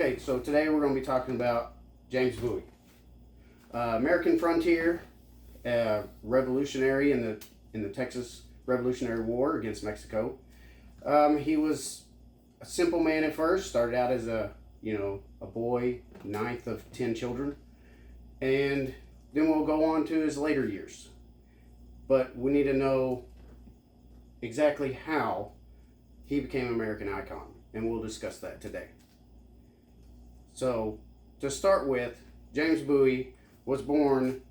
Okay, so today we're going to be talking about James Bowie, American frontier, revolutionary in the Texas Revolutionary War against Mexico. He was a simple man at first. Started out as a boy, ninth of 10 children, and then we'll go on to his later years. But we need to know exactly how he became an American icon, and we'll discuss that today. So, to start with, James Bowie was born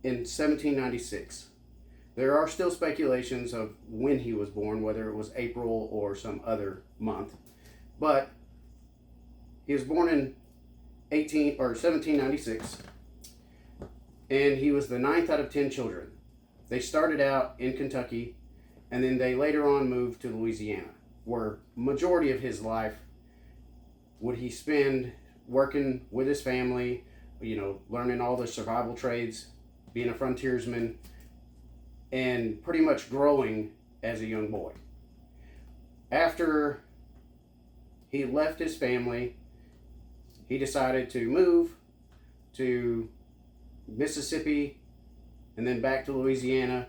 in 1796. There are still speculations of when he was born, whether it was April or some other month, but he was born in 1796, and he was the ninth out of 10 children. They started out in Kentucky, and then they later on moved to Louisiana, where majority of his life would he spend working with his family, learning all the survival trades, being a frontiersman, and pretty much growing as a young boy. After he left his family, he decided to move to Mississippi and then back to Louisiana,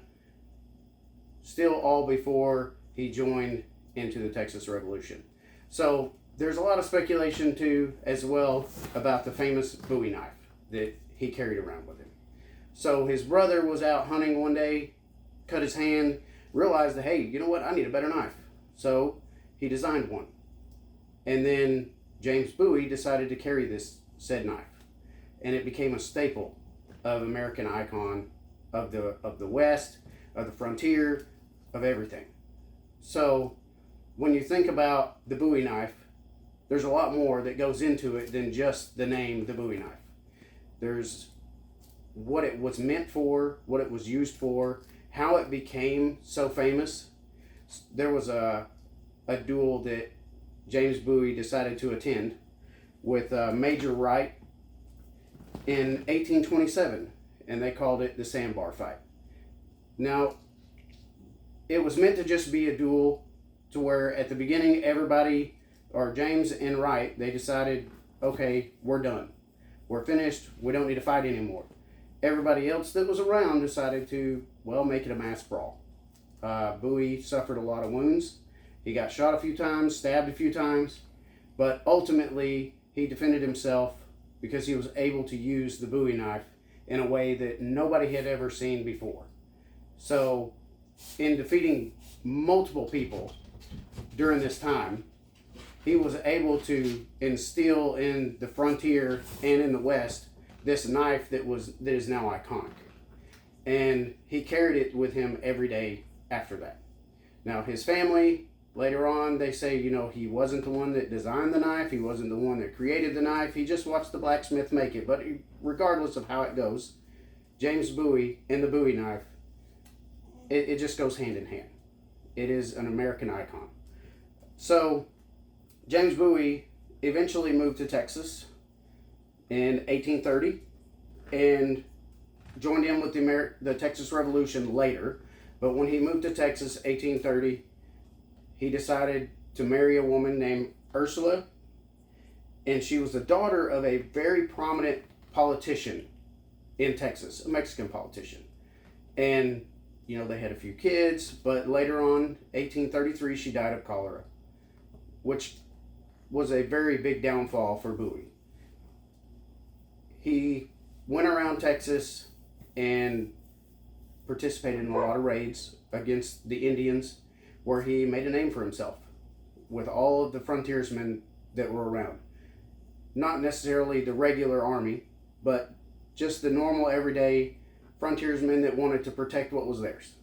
still all before he joined into the Texas Revolution. So there's a lot of speculation too as well about the famous Bowie knife that he carried around with him. So his brother was out hunting one day, cut his hand, realized that, hey, you know what, I need a better knife. So he designed one. And then James Bowie decided to carry this said knife. And it became a staple of American icon of the West, of the frontier, of everything. So when you think about the Bowie knife, there's a lot more that goes into it than just the name, the Bowie knife. There's what it was meant for, what it was used for, how it became so famous. There was a duel that James Bowie decided to attend with Major Wright in 1827, and they called it the sandbar fight. Now, it was meant to just be a duel to where at the beginning everybody, or James and Wright, they decided, okay, we're done. We're finished. We don't need to fight anymore. Everybody else that was around decided to, make it a mass brawl. Bowie suffered a lot of wounds. He got shot a few times, stabbed a few times, but ultimately he defended himself because he was able to use the Bowie knife in a way that nobody had ever seen before. So, in defeating multiple people during this time, he was able to instill in the frontier and in the West this knife that is now iconic. And he carried it with him every day after that. Now, his family, later on, they say, he wasn't the one that designed the knife. He wasn't the one that created the knife. He just watched the blacksmith make it. But regardless of how it goes, James Bowie and the Bowie knife, it just goes hand in hand. It is an American icon. So, James Bowie eventually moved to Texas in 1830 and joined in with the Texas Revolution later. But when he moved to Texas, 1830, he decided to marry a woman named Ursula, and she was the daughter of a very prominent politician in Texas, a Mexican politician. And, they had a few kids, but later on, 1833, she died of cholera, which was a very big downfall for Bowie. He went around Texas and participated in a lot of raids against the Indians, where he made a name for himself with all of the frontiersmen that were around. Not necessarily the regular army, but just the normal everyday frontiersmen that wanted to protect what was theirs.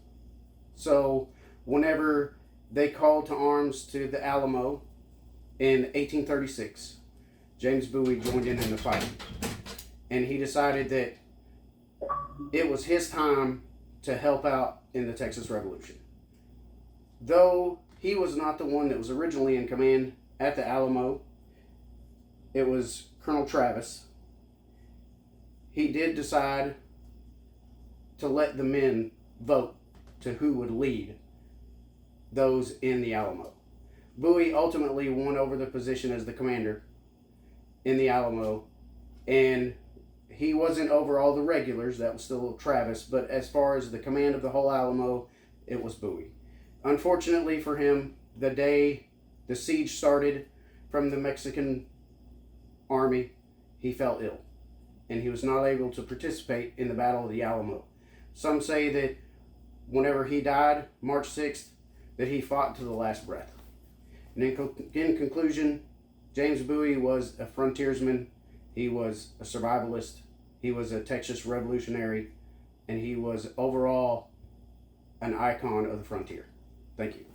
So whenever they called to arms to the Alamo in 1836, James Bowie joined in the fight. And he decided that it was his time to help out in the Texas Revolution. Though he was not the one that was originally in command at the Alamo, it was Colonel Travis. He did decide to let the men vote to who would lead those in the Alamo. Bowie ultimately won over the position as the commander, in the Alamo, and he wasn't over all the regulars. That was still Travis, but as far as the command of the whole Alamo, it was Bowie. Unfortunately for him, the day the siege started from the Mexican army, he fell ill, and he was not able to participate in the Battle of the Alamo. Some say that whenever he died, March 6th, that he fought to the last breath. And in conclusion, James Bowie was a frontiersman, he was a survivalist, he was a Texas revolutionary, and he was overall an icon of the frontier. Thank you.